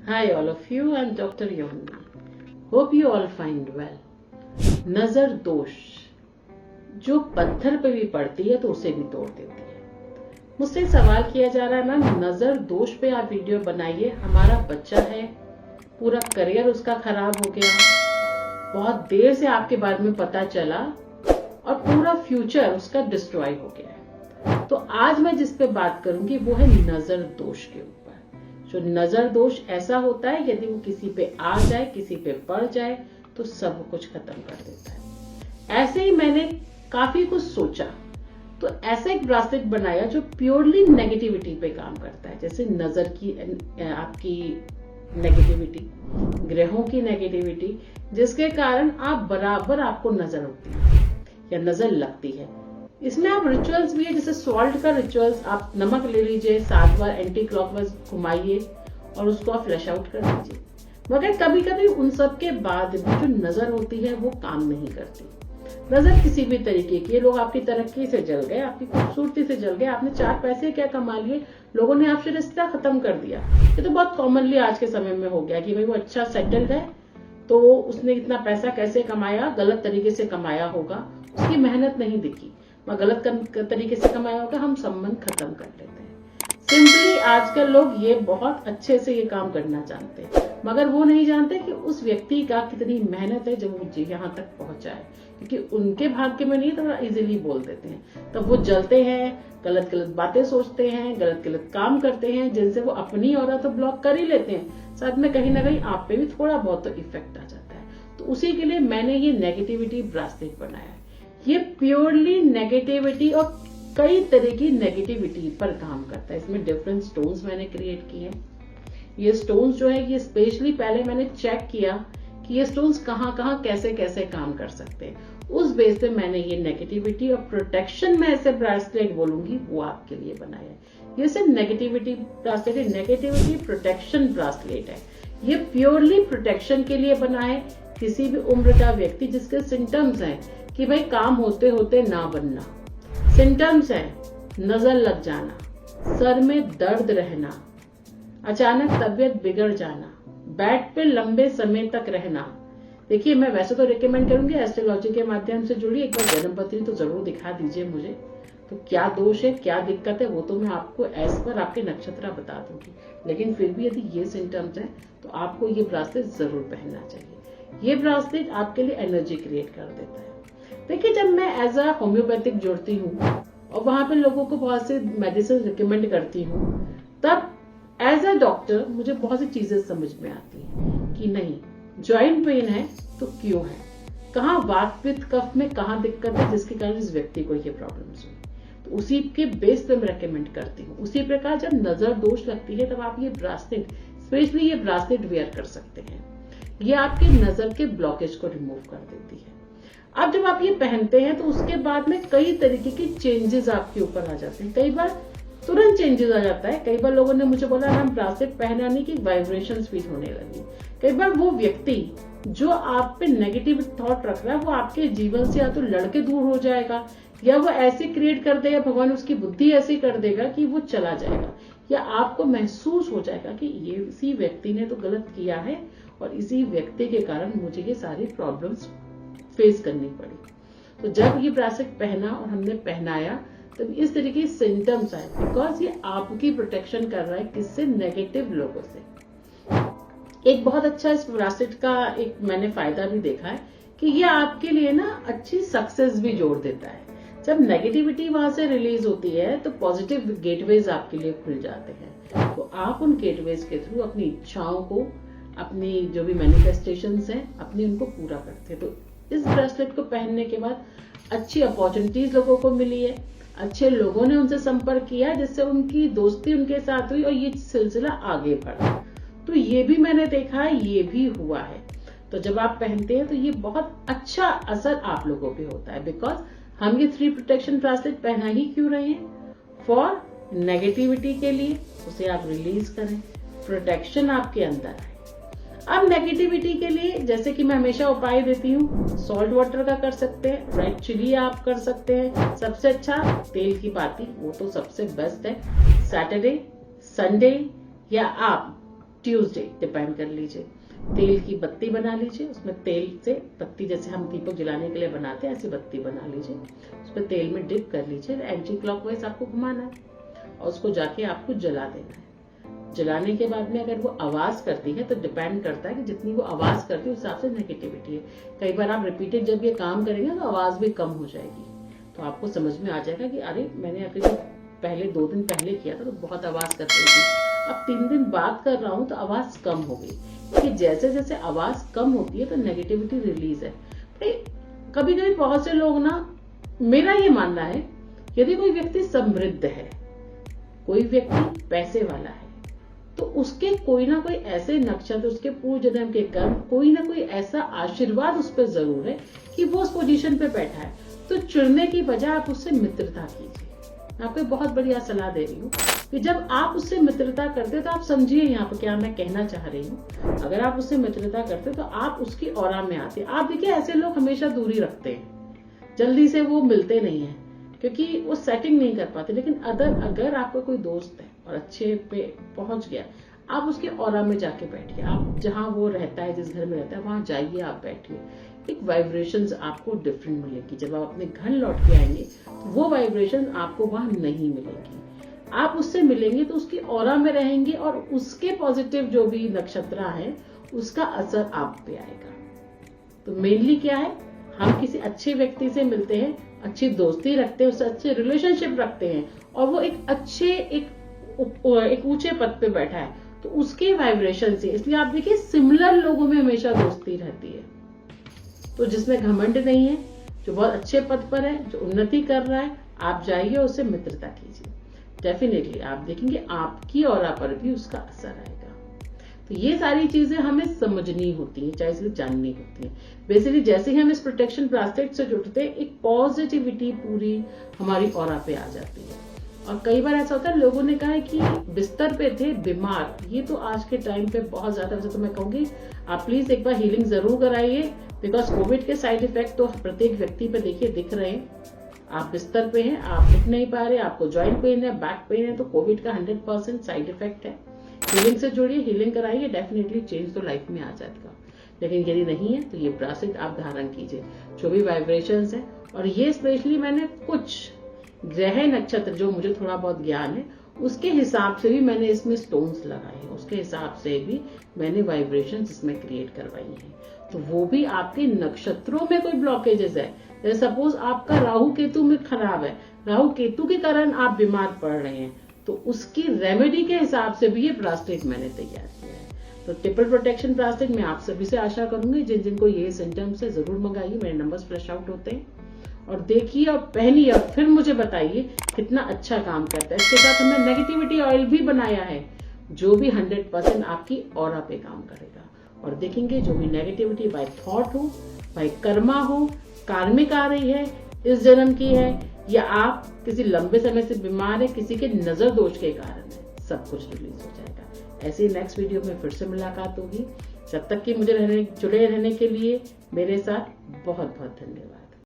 Hi all of you, I'm Dr. Yoni. Hope you all find well. नजर दोष जो पत्थर पे भी पड़ती है तो उसे भी तोड़ देती है। मुझसे सवाल किया जा रहा है, मैम नजर दोष पे आप वीडियो बनाइए, हमारा बच्चा है, पूरा करियर उसका खराब हो गया, बहुत देर से आपके बारे में पता चला और पूरा फ्यूचर उसका डिस्ट्रॉय हो गया है। तो आज मैं जिस पे बात करूंगी वो है नजर दोष के ऊपर। जो नजर दोष ऐसा होता है, यदि वो किसी पे आ जाए, किसी पे पड़ जाए तो सब कुछ खत्म कर देता है। ऐसे ही मैंने काफी कुछ सोचा तो ऐसा एक ब्रासलेट बनाया जो प्योरली नेगेटिविटी पे काम करता है। जैसे नजर की आपकी नेगेटिविटी, ग्रहों की नेगेटिविटी, जिसके कारण आप बराबर आपको नजर होती है या नजर लगती है। इसमें आप रिचुअल्स भी है, जैसे सॉल्ट का रिचुअल्स, आप नमक ले लीजिए, 7 बार एंटी क्लॉकवाइज घुमाइए और उसको आप फ्लैश आउट कर दीजिए। मगर कभी कभी उन सब के बाद भी जो नजर होती है वो काम नहीं करती। नजर किसी भी तरीके की, लोग आपकी तरक्की से जल गए, आपकी खूबसूरती से जल गए, आपने 4 पैसे क्या कमा लिए, लोगों ने आपसे रिश्ता खत्म कर दिया। ये तो बहुत कॉमनली आज के समय में हो गया कि भाई वो अच्छा सेटल्ड है तो उसने इतना पैसा कैसे कमाया, गलत तरीके से कमाया होगा, उसकी मेहनत नहीं दिखी, गलत तरीके से कमाया होगा, हम संबंध खत्म कर लेते हैं। सिंपली आजकल लोग ये बहुत अच्छे से ये काम करना जानते हैं, मगर वो नहीं जानते कि उस व्यक्ति का कितनी मेहनत है जब वो यहाँ तक पहुंचा है, क्योंकि उनके भाग्य में नहीं, थोड़ा इजीली बोल देते हैं। तब वो जलते हैं, गलत गलत बातें सोचते हैं, गलत गलत काम करते हैं, जिनसे वो अपनी और तो ब्लॉक कर ही लेते हैं, साथ में कहीं ना कहीं आप पे भी थोड़ा बहुत तो इफेक्ट आ जाता है। तो उसी के लिए मैंने ये नेगेटिविटी ब्रासलेट बनाया है। ये प्योरली नेगेटिविटी और कई तरह की नेगेटिविटी पर काम करता है। इसमें डिफरेंट स्टोन्स मैंने क्रिएट किए हैं। ये स्टोन्स जो है ये स्पेशली पहले मैंने चेक किया कि ये स्टोन्स कहाँ कहाँ कैसे कैसे काम कर सकते हैं। उस बेस पे मैंने ये नेगेटिविटी और प्रोटेक्शन में ऐसे ब्रासलेट बोलूंगी वो आपके लिए बनाया है। ये सिर्फ नेगेटिविटी ब्रासलेट है, नेगेटिविटी प्रोटेक्शन ब्रासलेट है। ये प्योरली प्रोटेक्शन के लिए बना है। किसी भी उम्र का व्यक्ति जिसके सिम्टम्स हैं कि भाई काम होते होते ना बनना, सिम्टम्स है नजर लग जाना, सर में दर्द रहना, अचानक तबीयत बिगड़ जाना, बेड पे लंबे समय तक रहना। देखिए मैं वैसे तो रिकमेंड करूंगी एस्ट्रोलॉजी के माध्यम से जुड़ी, एक बार जन्म पत्री तो जरूर दिखा दीजिए मुझे, तो क्या दोष है क्या दिक्कत है वो तो मैं आपको एज पर आपके नक्षत्र बता दूंगी। लेकिन फिर भी यदि ये सिम्टम्स है तो आपको ये ब्रासलेट जरूर पहनना चाहिए। ये ब्रासलेट आपके लिए एनर्जी क्रिएट कर देता है। देखिए जब मैं एज अ होम्योपैथिक जुड़ती हूँ और वहां पे लोगों को बहुत से मेडिसिन रिकमेंड करती हूँ, तब एज अ डॉक्टर मुझे बहुत सी चीजें समझ में आती हैं कि नहीं, जॉइंट पेन है तो क्यों है, कहाँ वात पित्त कफ में कहाँ दिक्कत है जिसके कारण इस व्यक्ति को ये प्रॉब्लम्स हुई, तो उसी के बेस पे मैं रेकमेंड करती हूँ। उसी प्रकार जब नजर दोष लगती है तब आप ये ब्रासलेट, स्पेशली ये ब्रासलेट वेयर कर सकते हैं। ये आपके नजर के ब्लॉकेज को रिमूव कर देती है। अब जब आप ये पहनते हैं तो उसके बाद में कई तरीके के चेंजेस आपके ऊपर आ जाते हैं। कई बार तुरंत चेंजेस आ जाता है। कई बार लोगों ने मुझे बोला हम ब्रासलेट पहनाने की वाइब्रेशन फील होने लगी। कई बार वो व्यक्ति जो आप पे नेगेटिव थॉट रख रहा है वो आपके जीवन से या तो लड़के दूर हो जाएगा, या वो ऐसे क्रिएट कर देगा, भगवान उसकी बुद्धि ऐसी कर देगा कि वो चला जाएगा, या आपको महसूस हो जाएगा कि ये इसी व्यक्ति ने तो गलत किया है और इसी व्यक्ति के कारण मुझे ये सारी प्रॉब्लम्स फेस करनी पड़ी। तो जब ये ब्रासलेट पहना और हमने पहनाया तब तो इस तरीके के सिम्टम्स आए, बिकॉज ये आपकी प्रोटेक्शन कर रहा है किससे, नेगेटिव लोगों से। एक बहुत अच्छा इस ब्रासलेट का एक मैंने फायदा भी देखा है कि ये आपके लिए ना अच्छी सक्सेस भी जोड़ देता है। जब नेगेटिविटी वहां से रिलीज होती है तो पॉजिटिव गेटवेज आपके लिए खुल जाते हैं। तो आप उन गेटवेज के थ्रू अपनी इच्छाओं को, अपनी जो भी मैनिफेस्टेशंस हैं अपनी, उनको पूरा करते हैं। तो इस ब्रेसलेट को पहनने के बाद अच्छी अपॉर्चुनिटीज लोगों को मिली है, अच्छे लोगों ने उनसे संपर्क किया जिससे उनकी दोस्ती उनके साथ हुई और ये सिलसिला आगे बढ़ा। तो ये भी मैंने देखा है, ये भी हुआ है। तो जब आप पहनते हैं तो ये बहुत अच्छा असर आप लोगों पे होता है, बिकॉज हम ये 3 प्रोटेक्शन ब्रेसलेट पहना ही क्यों रहे हैं, फॉर नेगेटिविटी के लिए, उसे आप रिलीज करें, प्रोटेक्शन आपके अंदर आए। अब नेगेटिविटी के लिए जैसे कि मैं हमेशा उपाय देती हूँ, सॉल्ट वाटर का कर सकते हैं, रेड चिली आप कर सकते हैं, सबसे अच्छा तेल की बाती, वो तो सबसे बेस्ट है। सैटरडे संडे या आप ट्यूसडे डिपेंड कर लीजिए। तेल की बत्ती बना लीजिए, उसमें तेल से बत्ती जैसे हम दीपक जलाने के लिए बनाते हैं ऐसी बत्ती बना लीजिए, उसमें तेल में डिप कर लीजिए, एंटी क्लॉकवाइज आपको घुमाना है और उसको जाके आपको जला देना है। जलाने के बाद में अगर वो आवाज करती है तो डिपेंड करता है कि जितनी वो आवाज करती है उस हिसाब से नेगेटिविटी है। कई बार आप रिपीटेड जब ये काम करेंगे तो आवाज भी कम हो जाएगी, तो आपको समझ में आ जाएगा कि अरे मैंने अगर पहले 2 दिन पहले किया था तो बहुत आवाज कर रही थी, अब 3 दिन बाद कर रहा हूं तो आवाज कम हो गई। कि जैसे जैसे आवाज कम होती है तो नेगेटिविटी रिलीज है। कभी कभी बहुत से लोग ना, मेरा ये मानना है, यदि कोई व्यक्ति समृद्ध है, कोई व्यक्ति पैसे वाला है, तो उसके कोई ना कोई ऐसे नक्षत्र, उसके पूर्व जन्म के कर्म, कोई ना कोई ऐसा आशीर्वाद उस पर जरूर है कि वो उस पोजीशन पे बैठा है। तो चुनने की बजाय आप उससे मित्रता कीजिए। मैं आपको बहुत बढ़िया सलाह दे रही हूँ कि जब आप उससे मित्रता करते हो तो आप समझिए यहाँ पर क्या मैं कहना चाह रही हूँ। अगर आप उससे मित्रता करते हो तो आप उसकी ऑरा में आते हैं। आप देखिए ऐसे लोग हमेशा दूरी रखते हैं, जल्दी से वो मिलते नहीं है क्योंकि वो सेटिंग नहीं कर पाते। लेकिन अगर आपका कोई दोस्त है और अच्छे पे पहुंच गया, आप उसके ऑरा में जाके बैठिए। आप जहां वो रहता है, जिस घर में रहता है, वहां जाइए, आप बैठिए। एक वाइब्रेशंस आपको डिफरेंट मिलेगी। जब आप अपने घर लौट के आएंगे तो वो वाइब्रेशन आपको वहां नहीं मिलेगी। आप उससे मिलेंगे तो उसकी ऑरा में रहेंगे और उसके पॉजिटिव जो भी नक्षत्र है उसका असर आप पे आएगा। तो मेनली क्या है, हम किसी अच्छे व्यक्ति से मिलते हैं, अच्छी दोस्ती रखते हैं, उससे अच्छे रिलेशनशिप रखते हैं और वो एक ऊंचे पद पे बैठा है तो उसके वाइब्रेशन से, इसलिए आप देखिए सिमिलर लोगों में हमेशा दोस्ती रहती है। तो जिसमें घमंड नहीं है, जो बहुत अच्छे पद पर है, जो उन्नति कर रहा है, आप जाइए उससे मित्रता कीजिए। डेफिनेटली आप देखेंगे आपकी ऑरा पर भी उसका असर आएगा। तो ये सारी चीजें हमें समझनी होती है, चाहे इसलिए जाननी होती है। बेसिकली जैसे ही हम इस प्रोटेक्शन ब्रासलेट से जुड़ते हैं, एक पॉजिटिविटी पूरी हमारी ऑरा पे आ जाती है। और कई बार ऐसा होता है, लोगों ने कहा है कि बिस्तर पे थे बीमार, ये तो आज के टाइम पे बहुत ज्यादा, वैसे तो मैं कहूंगी आप प्लीज एक बार हीलिंग जरूर कराइए, बिकॉज कोविड के साइड इफेक्ट तो प्रत्येक व्यक्ति पे देखिए दिख रहे हैं। आप बिस्तर पे हैं, आप उठ नहीं पा रहे, आपको जॉइंट पेन है, बैक पेन है, तो कोविड का 100% साइड इफेक्ट है। हीलिंग से जुड़िए, हीलिंग कराइए, डेफिनेटली चेंज तो लाइफ में आ जाएगा। लेकिन यदि नहीं है तो ये ब्रासलेट आप धारण कीजिए, जो भी वाइब्रेशंस है। और ये स्पेशली मैंने कुछ ग्रह नक्षत्र जो मुझे थोड़ा बहुत ज्ञान है उसके हिसाब से भी मैंने इसमें स्टोन्स लगाए हैं, उसके हिसाब से भी मैंने वाइब्रेशंस इसमें क्रिएट करवाई हैं। तो वो भी आपके नक्षत्रों में कोई ब्लॉकेजेस है, जैसे सपोज आपका राहु केतु में खराब है, राहु केतु के कारण आप बीमार पड़ रहे हैं, तो उसकी रेमेडी के हिसाब से भी ये ब्रासलेट मैंने तैयार किया है। तो ट्रिपल प्रोटेक्शन ब्रासलेट मैं आप सभी से आशा करूंगी जिन जिनको ये सिम्टम्स है जरूर मंगाइए, मेरे नंबर्स फ्लैश आउट होते हैं, और देखिए और पहनिए और फिर मुझे बताइए कितना अच्छा काम करता है। इसके साथ हमने नेगेटिविटी ऑयल भी बनाया है जो भी 100% आपकी ऑरा पे काम करेगा। और देखेंगे जो भी नेगेटिविटी बाय थॉट हो, बाय कर्मा हो, कार्मिक आ रही है, इस जन्म की है, या आप किसी लंबे समय से बीमार है, किसी के नजर दोष के कारण है, सब कुछ रिलीज हो जाएगा। ऐसे ही नेक्स्ट वीडियो में फिर से मुलाकात होगी। जब तक कि मुझे जुड़े रहने के लिए मेरे साथ बहुत बहुत धन्यवाद।